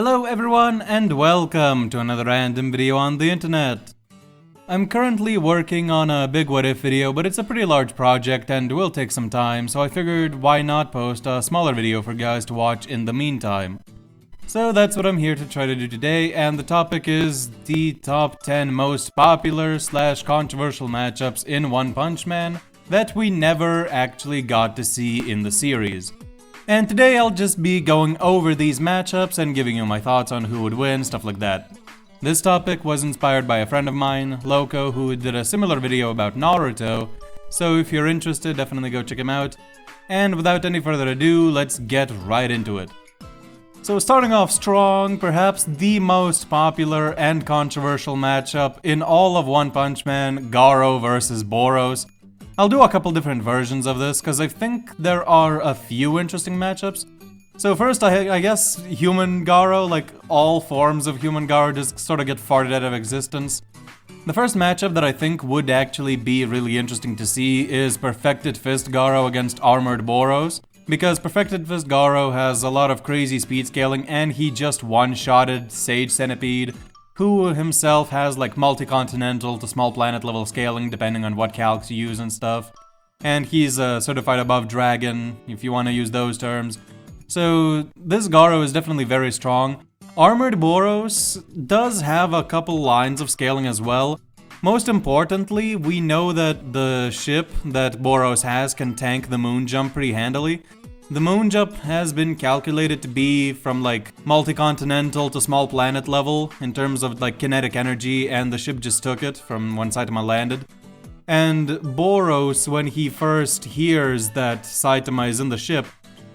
Hello everyone and welcome to another random video on the internet. I'm currently working on a big what if video, but it's a pretty large project and will take some time, so I figured why not post a smaller video for guys to watch in the meantime. So that's what I'm here to try to do today, and the topic is the top 10 most popular / controversial matchups in One Punch Man that we never actually got to see in the series. And today I'll just be going over these matchups and giving you my thoughts on who would win, stuff like that. This topic was inspired by a friend of mine, Loco, who did a similar video about Naruto, so if you're interested, definitely go check him out. And without any further ado, let's get right into it. So starting off strong, perhaps the most popular and controversial matchup in all of One Punch Man, Garou versus Boros. I'll do a couple different versions of this, because I think there are a few interesting matchups. So first, I guess human Garou, like all forms of human Garou, just sort of get farted out of existence. The first matchup that I think would actually be really interesting to see is Perfected Fist Garou against Armored Boros, because Perfected Fist Garou has a lot of crazy speed scaling, and he just one-shotted Sage Centipede, who himself has like multi-continental to small planet level scaling depending on what calcs you use and stuff. And he's a certified above dragon, if you want to use those terms. So this Garou is definitely very strong. Armored Boros does have a couple lines of scaling as well. Most importantly, we know that the ship that Boros has can tank the moon jump pretty handily. The moon jump has been calculated to be from like multi-continental to small planet level in terms of like kinetic energy, and the ship just took it from when Saitama landed. And Boros, when he first hears that Saitama is in the ship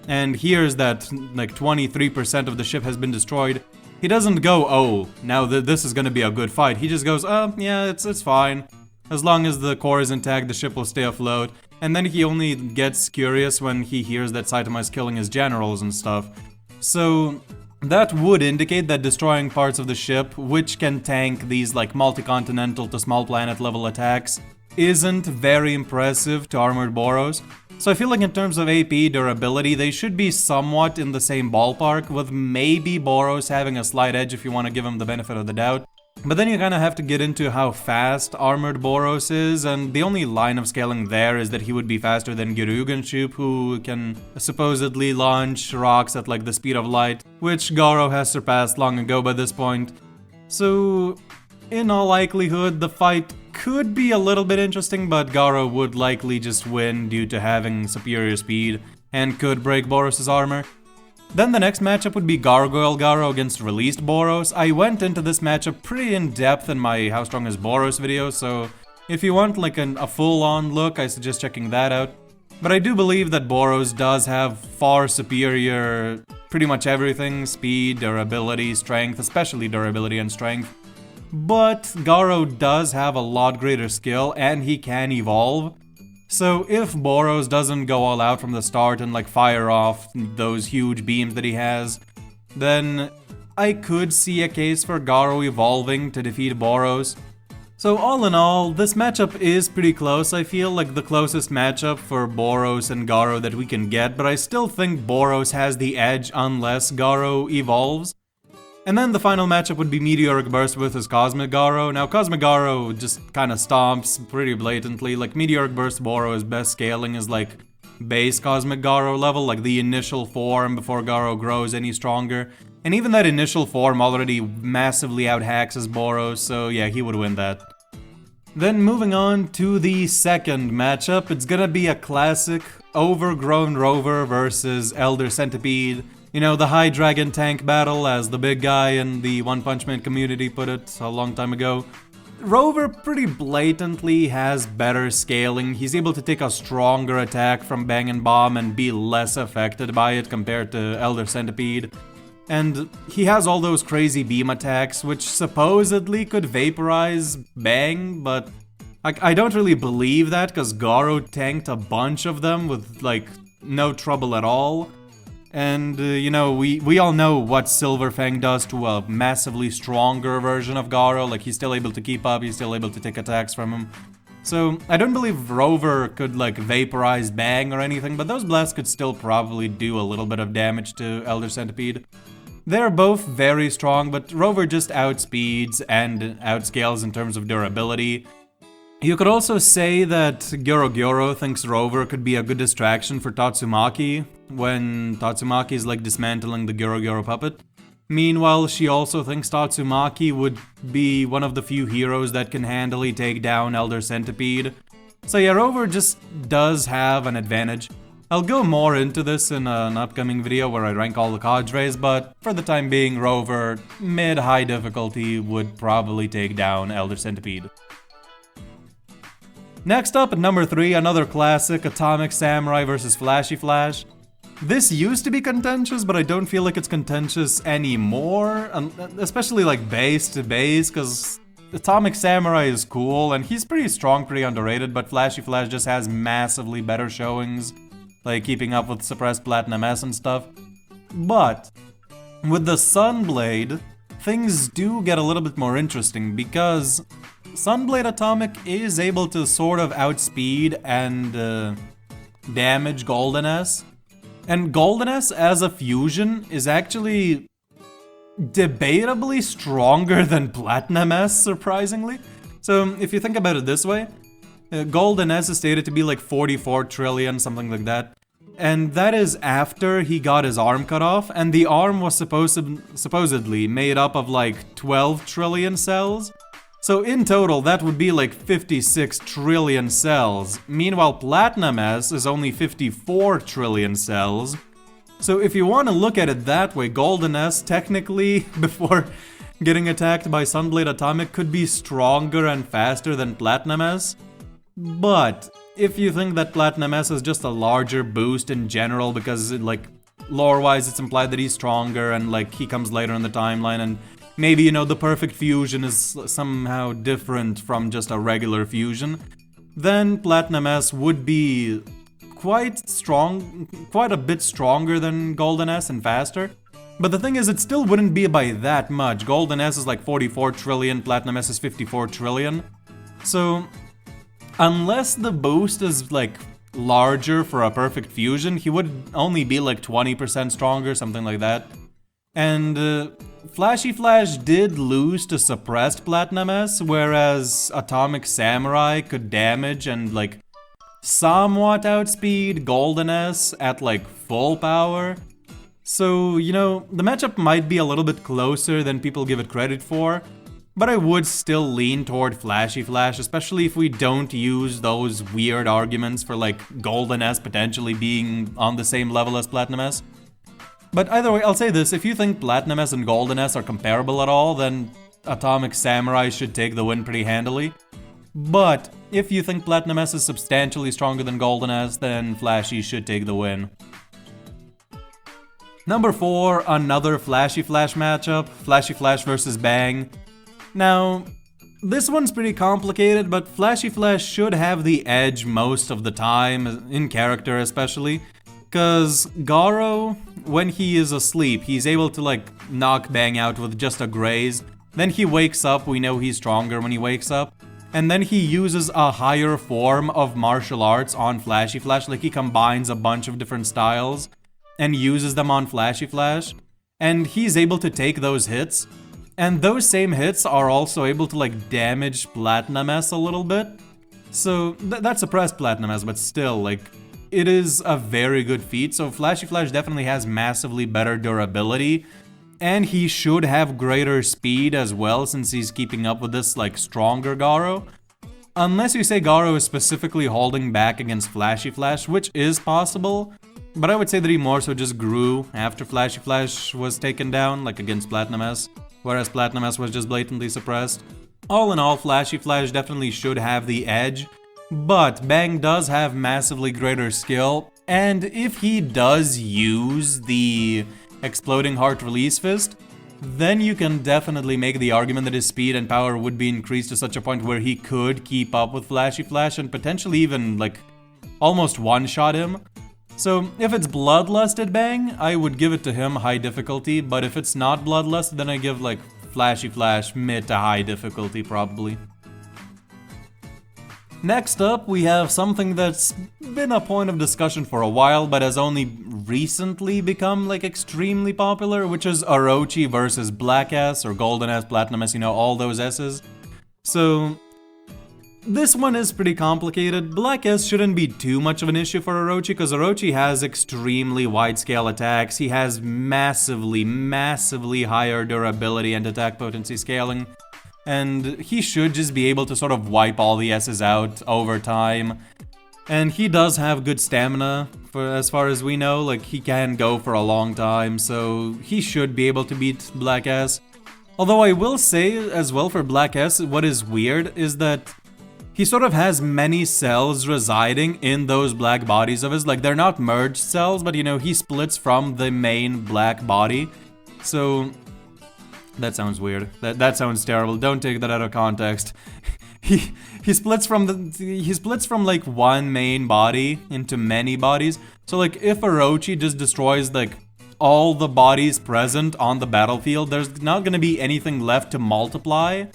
and hears that like 23% of the ship has been destroyed, he doesn't go, oh, now this is gonna be a good fight. He just goes, yeah, it's fine. As long as the core is intact, the ship will stay afloat. And then he only gets curious when he hears that Saitama is killing his generals and stuff. So that would indicate that destroying parts of the ship, which can tank these like multi-continental to small planet level attacks, isn't very impressive to Armored Boros. So I feel like in terms of AP durability, they should be somewhat in the same ballpark, with maybe Boros having a slight edge if you want to give him the benefit of the doubt. But then you kind of have to get into how fast Armored Boros is, and the only line of scaling there is that he would be faster than Garou, who can supposedly launch rocks at like the speed of light, which Garou has surpassed long ago by this point. So in all likelihood, the fight could be a little bit interesting, but Garou would likely just win due to having superior speed and could break Boros' armor. Then the next matchup would be Gargoyle Garou against Released Boros. I went into this matchup pretty in depth in my How Strong is Boros video, so if you want like a full-on look, I suggest checking that out. But I do believe that Boros does have far superior pretty much everything: speed, durability, strength, especially durability and strength. But Garou does have a lot greater skill, and he can evolve. So if Boros doesn't go all out from the start and like fire off those huge beams that he has, then I could see a case for Garou evolving to defeat Boros. So all in all, this matchup is pretty close. I feel like the closest matchup for Boros and Garou that we can get, but I still think Boros has the edge unless Garou evolves. And then the final matchup would be Meteoric Burst versus Cosmic Garou. Now, Cosmic Garou just kind of stomps pretty blatantly. Like, Meteoric Burst Boros' best scaling is like base Cosmic Garou level, like the initial form before Garou grows any stronger. And even that initial form already massively outhacks his Boros, so yeah, he would win that. Then moving on to the second matchup, it's gonna be a classic Overgrown Rover versus Elder Centipede. You know, the high dragon tank battle, as the big guy in the One Punch Man community put it a long time ago. Rover pretty blatantly has better scaling. He's able to take a stronger attack from Bang and Bomb and be less affected by it compared to Elder Centipede. And he has all those crazy beam attacks, which supposedly could vaporize Bang, but I don't really believe that, because Garou tanked a bunch of them with like no trouble at all. And, you know, we all know what Silverfang does to a massively stronger version of Garou. Like, he's still able to keep up, he's still able to take attacks from him. So, I don't believe Rover could, like, vaporize Bang or anything, but those blasts could still probably do a little bit of damage to Elder Centipede. They're both very strong, but Rover just outspeeds and outscales in terms of durability. You could also say that Gyoro thinks Rover could be a good distraction for Tatsumaki when Tatsumaki is like dismantling the Gyoro puppet. Meanwhile, she also thinks Tatsumaki would be one of the few heroes that can handily take down Elder Centipede. So yeah, Rover just does have an advantage. I'll go more into this in an upcoming video where I rank all the cadres, but for the time being, Rover, mid-high difficulty, would probably take down Elder Centipede. Next up at number 3, another classic, Atomic Samurai vs Flashy Flash. This used to be contentious, but I don't feel like it's contentious anymore, especially like base to base, because Atomic Samurai is cool, and he's pretty strong, pretty underrated, but Flashy Flash just has massively better showings, like keeping up with suppressed Platinum S and stuff. But with the Sunblade, things do get a little bit more interesting, because Sunblade Atomic is able to sort of outspeed and damage Golden S. And Golden S as a fusion is actually debatably stronger than Platinum S, surprisingly. So if you think about it this way, Golden S is stated to be like 44 trillion, something like that. And that is after he got his arm cut off, and the arm was supposedly made up of like 12 trillion cells. So in total, that would be like 56 trillion cells. Meanwhile, Platinum S is only 54 trillion cells. So if you want to look at it that way, Golden S technically, before getting attacked by Sunblade Atomic, could be stronger and faster than Platinum S. But if you think that Platinum S is just a larger boost in general, because like lore-wise it's implied that he's stronger and like he comes later in the timeline, and maybe, you know, the perfect fusion is somehow different from just a regular fusion, then Platinum S would be quite strong, quite a bit stronger than Golden S and faster. But the thing is, it still wouldn't be by that much. Golden S is like 44 trillion, Platinum S is 54 trillion. So unless the boost is like larger for a perfect fusion, he would only be like 20% stronger, something like that. And Flashy Flash did lose to suppressed Platinum S, whereas Atomic Samurai could damage and like somewhat outspeed Golden S at like full power. So, you know, the matchup might be a little bit closer than people give it credit for, but I would still lean toward Flashy Flash, especially if we don't use those weird arguments for like Golden S potentially being on the same level as Platinum S. But either way, I'll say this, if you think Platinum S and Golden S are comparable at all, then Atomic Samurai should take the win pretty handily. But if you think Platinum S is substantially stronger than Golden S, then Flashy should take the win. Number 4, another Flashy Flash matchup, Flashy Flash vs Bang. Now, this one's pretty complicated, but Flashy Flash should have the edge most of the time, in character especially. Because Garou, when he is asleep, he's able to like knock Bang out with just a graze. Then he wakes up, we know he's stronger when he wakes up. And then he uses a higher form of martial arts on Flashy Flash, like he combines a bunch of different styles and uses them on Flashy Flash. And he's able to take those hits. And those same hits are also able to like damage Platinum S a little bit. So that's suppressed Platinum S, but still, like, it is a very good feat. So Flashy Flash definitely has massively better durability. And he should have greater speed as well, since he's keeping up with this like stronger Garou. Unless you say Garou is specifically holding back against Flashy Flash, which is possible. But I would say that he more so just grew after Flashy Flash was taken down, like against Platinum S. Whereas Platinum S was just blatantly suppressed. All in all, Flashy Flash definitely should have the edge. But Bang does have massively greater skill. And if he does use the Exploding Heart Release Fist, then you can definitely make the argument that his speed and power would be increased to such a point where he could keep up with Flashy Flash and potentially even, like, almost one-shot him. So if it's Bloodlusted Bang, I would give it to him high difficulty, but if it's not Bloodlust, then I give, like, Flashy Flash mid to high difficulty, probably. Next up, we have something that's been a point of discussion for a while, but has only recently become like extremely popular, which is Orochi versus Black S or Golden S, Platinum S, you know, all those S's. So this one is pretty complicated. Black S shouldn't be too much of an issue for Orochi, because Orochi has extremely wide-scale attacks. He has massively higher durability and attack potency scaling. And he should just be able to sort of wipe all the S's out over time. And he does have good stamina, for as far as we know. Like, he can go for a long time, so he should be able to beat Black S. Although I will say as well for Black S, what is weird is that he sort of has many cells residing in those black bodies of his. Like, they're not merged cells, but you know, he splits from the main black body. So that sounds weird. That sounds terrible. Don't take that out of context. He splits from like one main body into many bodies. So like if Orochi just destroys like all the bodies present on the battlefield, there's not gonna be anything left to multiply.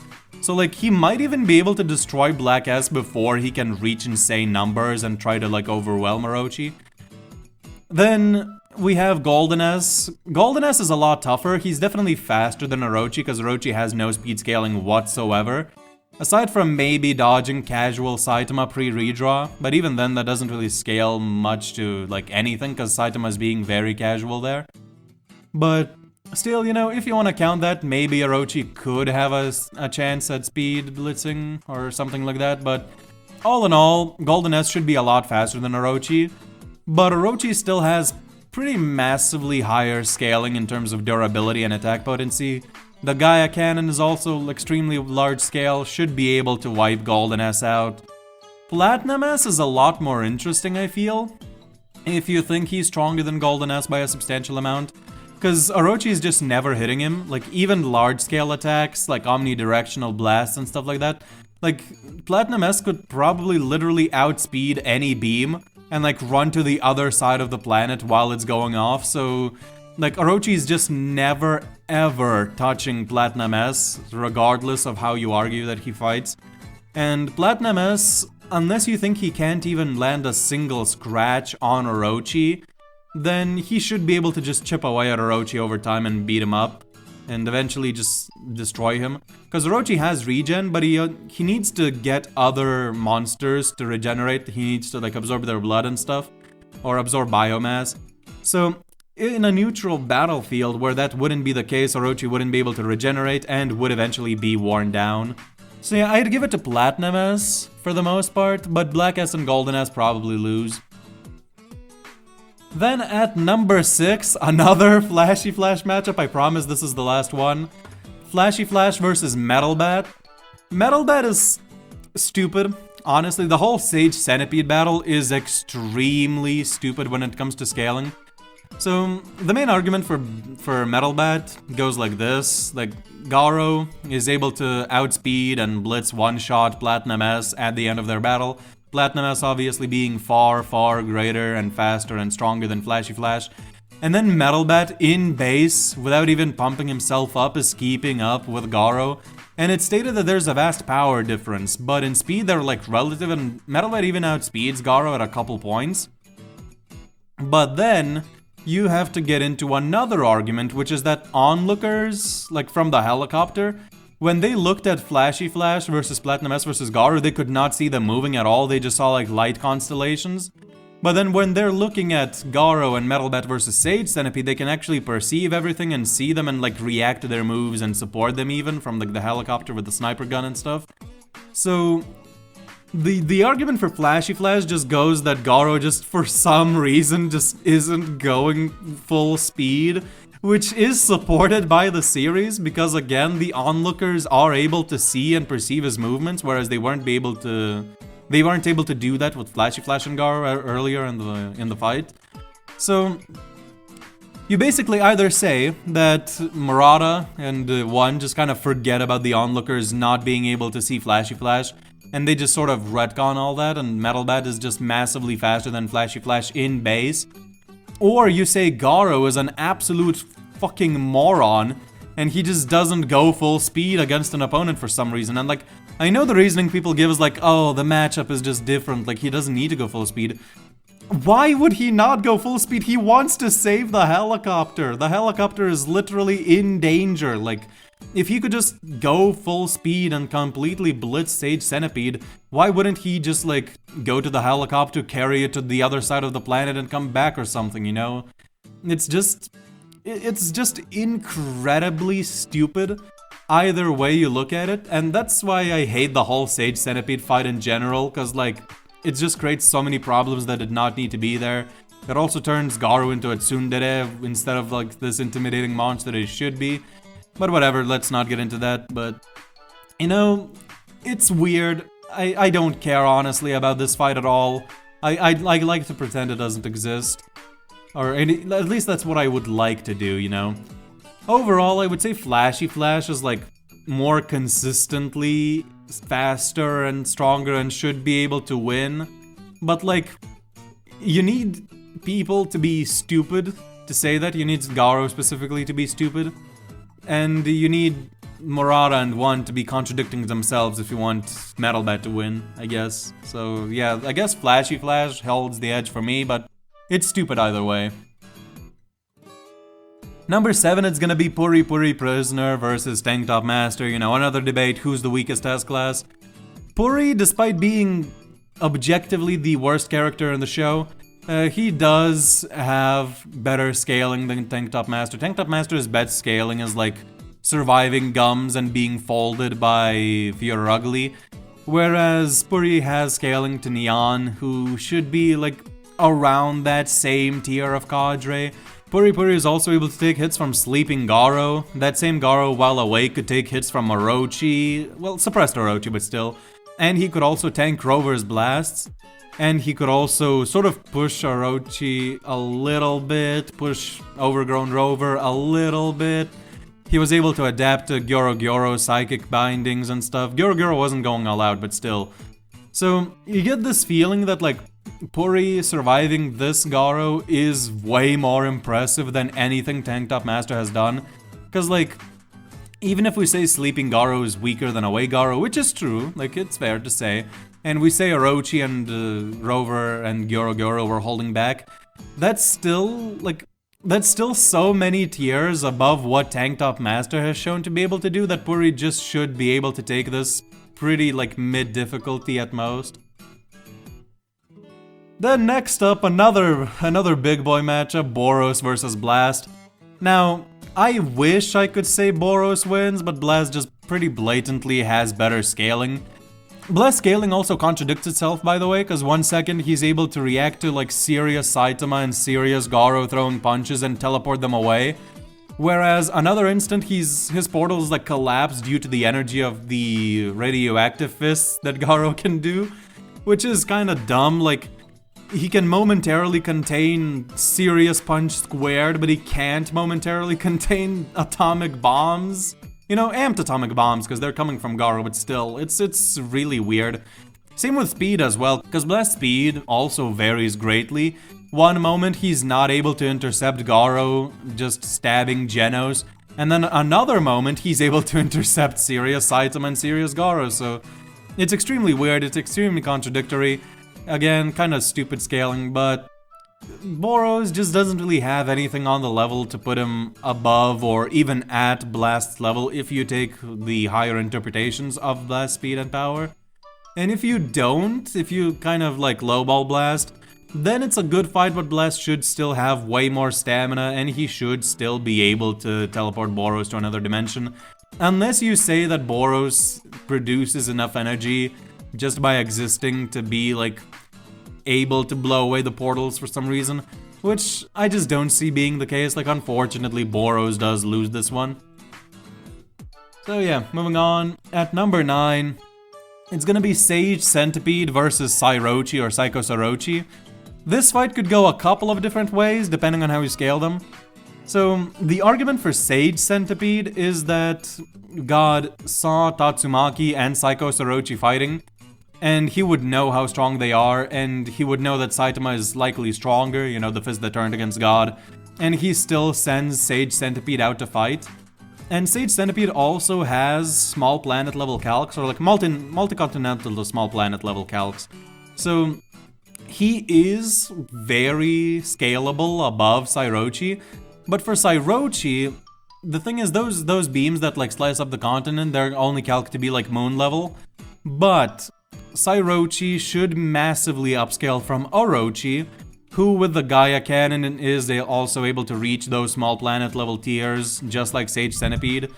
So like he might even be able to destroy Black S before he can reach insane numbers and try to like overwhelm Orochi. Then we have Golden S. Golden S is a lot tougher. He's definitely faster than Orochi because Orochi has no speed scaling whatsoever. Aside from maybe dodging casual Saitama pre-redraw, but even then that doesn't really scale much to like anything because Saitama's being very casual there. But still, you know, if you want to count that, maybe Orochi could have a chance at speed blitzing or something like that, but all in all, Golden S should be a lot faster than Orochi, but Orochi still has pretty massively higher scaling in terms of durability and attack potency. The Gaia Cannon is also extremely large scale, should be able to wipe Golden S out. Platinum S is a lot more interesting, I feel, if you think he's stronger than Golden S by a substantial amount. Because Orochi is just never hitting him, like even large-scale attacks, like omnidirectional blasts and stuff like that. Like, Platinum S could probably literally outspeed any beam and like run to the other side of the planet while it's going off, so like Orochi is just never ever touching Platinum S, regardless of how you argue that he fights. And Platinum S, unless you think he can't even land a single scratch on Orochi, then he should be able to just chip away at Orochi over time and beat him up, and eventually just destroy him. Because Orochi has regen, but he needs to get other monsters to regenerate. He needs to like absorb their blood and stuff, or absorb biomass. So in a neutral battlefield where that wouldn't be the case, Orochi wouldn't be able to regenerate and would eventually be worn down. So yeah, I'd give it to Platinum S for the most part, but Black S and Golden S probably lose. Then at number 6, another Flashy Flash matchup. I promise this is the last one. Flashy Flash versus Metal Bat. Metal Bat is stupid. Honestly, the whole Sage Centipede battle is extremely stupid when it comes to scaling. So the main argument for Metal Bat goes like this. Like, Garou is able to outspeed and blitz one-shot Platinum S at the end of their battle. Platinum S obviously being far greater and faster and stronger than Flashy Flash. And then Metal Bat in base, without even pumping himself up, is keeping up with Garou. And it's stated that there's a vast power difference, but in speed they're like relative, and Metal Bat even outspeeds Garou at a couple points. But then you have to get into another argument, which is that onlookers, like from the helicopter, when they looked at Flashy Flash versus Platinum S versus Garou, they could not see them moving at all. They just saw like light constellations. But then when they're looking at Garou and Metal Bat versus Sage Centipede, they can actually perceive everything and see them and like react to their moves and support them even from like the helicopter with the sniper gun and stuff. So the argument for Flashy Flash just goes that Garou just for some reason just isn't going full speed, which is supported by the series because again the onlookers are able to see and perceive his movements, whereas they weren't able to do that with Flashy Flash and Garou earlier in the fight. So you basically either say that Murata and One just kind of forget about the onlookers not being able to see Flashy Flash, and they just sort of retcon all that, and Metal Bat is just massively faster than Flashy Flash in base. Or you say Garou is an absolute fucking moron, and he just doesn't go full speed against an opponent for some reason. And like, I know the reasoning people give is like, oh, the matchup is just different, like he doesn't need to go full speed. why would he not go full speed? He wants to save the helicopter. The helicopter is literally in danger. Like, if he could just go full speed and completely blitz Sage Centipede, why wouldn't he just, like, go to the helicopter, carry it to the other side of the planet and come back or something, you know? It's just incredibly stupid either way you look at it, and that's why I hate the whole Sage Centipede fight in general, because, like, it just creates so many problems that did not need to be there. It also turns Garou into a tsundere instead of, like, this intimidating monster that it should be. But whatever, let's not get into that, but, you know, it's weird. I don't care, honestly, about this fight at all. I like to pretend it doesn't exist. Or at least that's what I would like to do, you know? Overall, I would say Flashy Flash is, like, more consistently faster and stronger and should be able to win. But, like, you need people to be stupid to say that. You need Garou specifically to be stupid. And you need Murata and One to be contradicting themselves if you want Metal Bat to win, I guess. So, yeah, I guess Flashy Flash holds the edge for me, but it's stupid either way. Number 7, it's gonna be Puri Prisoner versus Tank Top Master. You know, another debate, who's the weakest S-Class. Puri, despite being objectively the worst character in the show, he does have better scaling than Tank Top Master. Tank Top Master's best scaling is, like, surviving gums and being folded by Fear Ugly, whereas Puri has scaling to Neon, who should be, like, around that same tier of cadre. Puri is also able to take hits from Sleeping Garou. That same Garou, while awake, could take hits from Orochi. Well, suppressed Orochi, but still. And he could also tank Rover's blasts. And he could also sort of push Orochi a little bit, push Overgrown Rover a little bit. He was able to adapt to Gyoro psychic bindings and stuff. Gyoro wasn't going all out, but still. So, you get this feeling that, like, Puri surviving this Garou is way more impressive than anything Tank Top Master has done. Because, like, even if we say Sleeping Garou is weaker than Away Garou, which is true, like, it's fair to say, and we say Orochi and Rover and Gyoro were holding back, that's still so many tiers above what Tank Top Master has shown to be able to do that Puri just should be able to take this pretty, like, mid-difficulty at most. Then next up, another big boy matchup, Boros versus Blast. Now, I wish I could say Boros wins, but Blast just pretty blatantly has better scaling. Blast scaling also contradicts itself, by the way, because one second he's able to react to, like, serious Saitama and serious Garou throwing punches and teleport them away. Whereas another instant, his portals, like, collapse due to the energy of the radioactive fists that Garou can do. Which is kinda dumb, like, he can momentarily contain serious punch squared, but he can't momentarily contain atomic bombs. You know, amped atomic bombs, because they're coming from Garou, but still, it's really weird. Same with speed as well, because Blast speed also varies greatly. One moment he's not able to intercept Garou, just stabbing Genos, and then another moment he's able to intercept serious Saitama and serious Garou, so it's extremely weird, it's extremely contradictory. Again, kind of stupid scaling, but Boros just doesn't really have anything on the level to put him above or even at Blast's level if you take the higher interpretations of Blast speed and power. And if you don't, if you kind of like lowball Blast, then it's a good fight, but Blast should still have way more stamina and he should still be able to teleport Boros to another dimension. Unless you say that Boros produces enough energy just by existing to be, like, able to blow away the portals for some reason, which I just don't see being the case. Like, unfortunately, Boros does lose this one. So yeah, moving on. At number 9, it's gonna be Sage Centipede versus Psyrochi or Psycho Psyrochi. This fight could go a couple of different ways, depending on how you scale them. So, the argument for Sage Centipede is that God saw Tatsumaki and Psycho Psyrochi fighting, and he would know how strong they are, and he would know that Saitama is likely stronger, you know, the fist that turned against God, and he still sends Sage Centipede out to fight. And Sage Centipede also has small planet level calcs, or like multi-continental to small planet level calcs. So, he is very scalable above Psyrochi, but for Psyrochi, the thing is those beams that like slice up the continent, they're only calculated to be like moon level, but Psyrochi should massively upscale from Orochi, who with the Gaia cannon is also able to reach those small planet level tiers, just like Sage Centipede.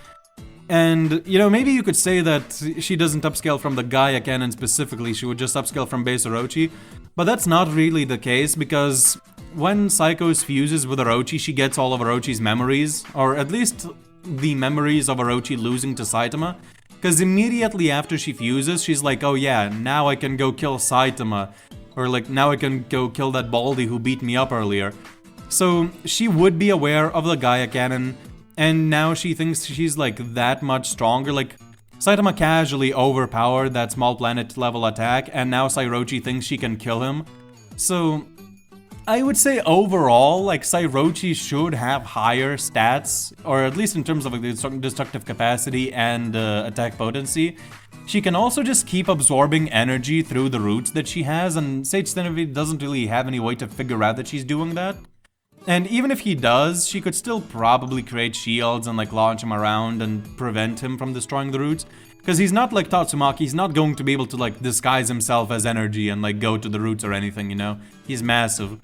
And, you know, maybe you could say that she doesn't upscale from the Gaia cannon specifically, she would just upscale from base Orochi, but that's not really the case, because when Psychos fuses with Orochi, she gets all of Orochi's memories, or at least the memories of Orochi losing to Saitama, because immediately after she fuses, she's like, oh yeah, now I can go kill Saitama, or like, now I can go kill that Baldy who beat me up earlier. So she would be aware of the Gaia cannon, and now she thinks she's like that much stronger. Like, Saitama casually overpowered that small planet level attack, and now Psyrochi thinks she can kill him. So I would say overall, like, Psyrochi should have higher stats, or at least in terms of like, the destructive capacity and attack potency. She can also just keep absorbing energy through the roots that she has, and Sage Centipede doesn't really have any way to figure out that she's doing that. And even if he does, she could still probably create shields and like launch him around and prevent him from destroying the roots. Because he's not like Tatsumaki, he's not going to be able to like disguise himself as energy and like go to the roots or anything, you know? He's massive.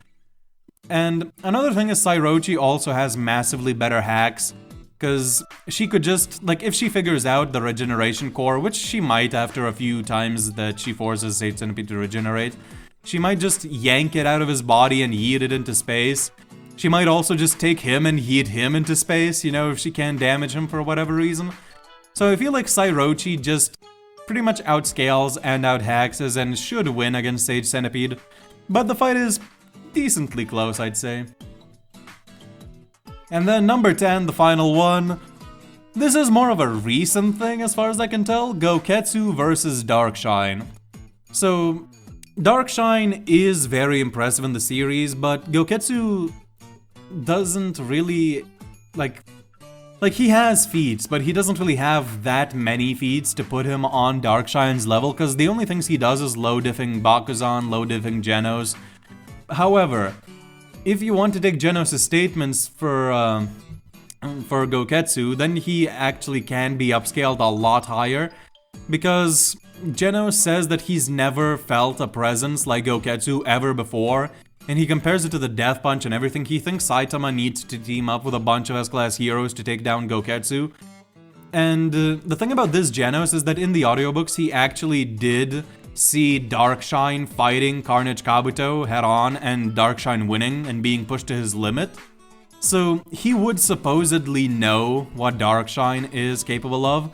And another thing is Psyrochi also has massively better hacks. Because she could just, like, if she figures out the regeneration core, which she might after a few times that she forces Sage Centipede to regenerate, she might just yank it out of his body and yeet it into space. She might also just take him and yeet him into space, you know, if she can't damage him for whatever reason. So I feel like Psyrochi just pretty much outscales and outhaxes and should win against Sage Centipede. But the fight is decently close, I'd say. And then number 10, the final one. This is more of a recent thing as far as I can tell, Gouketsu versus Darkshine. So, Darkshine is very impressive in the series, but Gouketsu doesn't really, like he has feats, but he doesn't really have that many feats to put him on Darkshine's level, because the only things he does is low-diffing Bakuzan, low-diffing Genos. However, if you want to take Genos' statements for Gouketsu, then he actually can be upscaled a lot higher, because Genos says that he's never felt a presence like Gouketsu ever before, and he compares it to the Death Punch and everything. He thinks Saitama needs to team up with a bunch of S-class heroes to take down Gouketsu. And the thing about this Genos is that in the audiobooks he actually did see Darkshine fighting Carnage Kabuto head-on and Darkshine winning and being pushed to his limit. So he would supposedly know what Darkshine is capable of.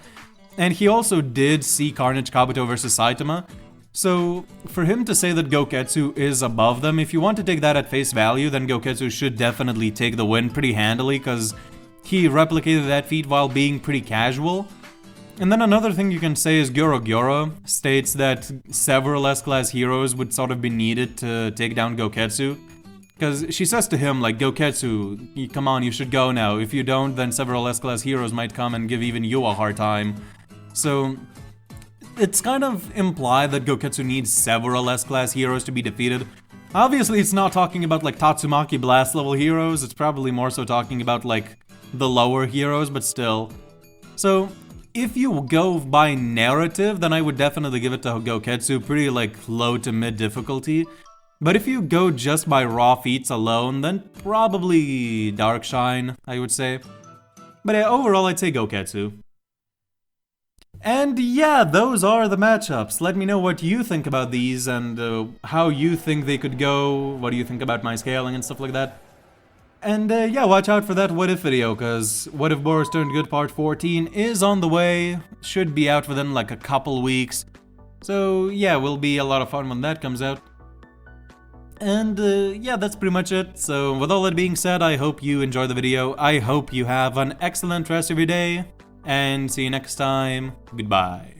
And he also did see Carnage Kabuto versus Saitama. So for him to say that Gouketsu is above them, if you want to take that at face value, then Gouketsu should definitely take the win pretty handily, because he replicated that feat while being pretty casual. And then another thing you can say is Gyoro states that several S-class heroes would sort of be needed to take down Gouketsu. Because she says to him, like, Gouketsu, come on, you should go now. If you don't, then several S-class heroes might come and give even you a hard time. So it's kind of implied that Gouketsu needs several S-class heroes to be defeated. Obviously, it's not talking about, like, Tatsumaki Blast level heroes. It's probably more so talking about, like, the lower heroes, but still. So if you go by narrative, then I would definitely give it to Gouketsu, pretty, like, low to mid difficulty. But if you go just by raw feats alone, then probably Darkshine, I would say. But yeah, overall, I'd say Gouketsu. And yeah, those are the matchups. Let me know what you think about these and how you think they could go. What do you think about my scaling and stuff like that? And yeah, watch out for that What If video, because What If Boros Turned Good Part 14 is on the way. Should be out within like a couple weeks. So yeah, will be a lot of fun when that comes out. And yeah, that's pretty much it. So with all that being said, I hope you enjoyed the video. I hope you have an excellent rest of your day. And see you next time. Goodbye.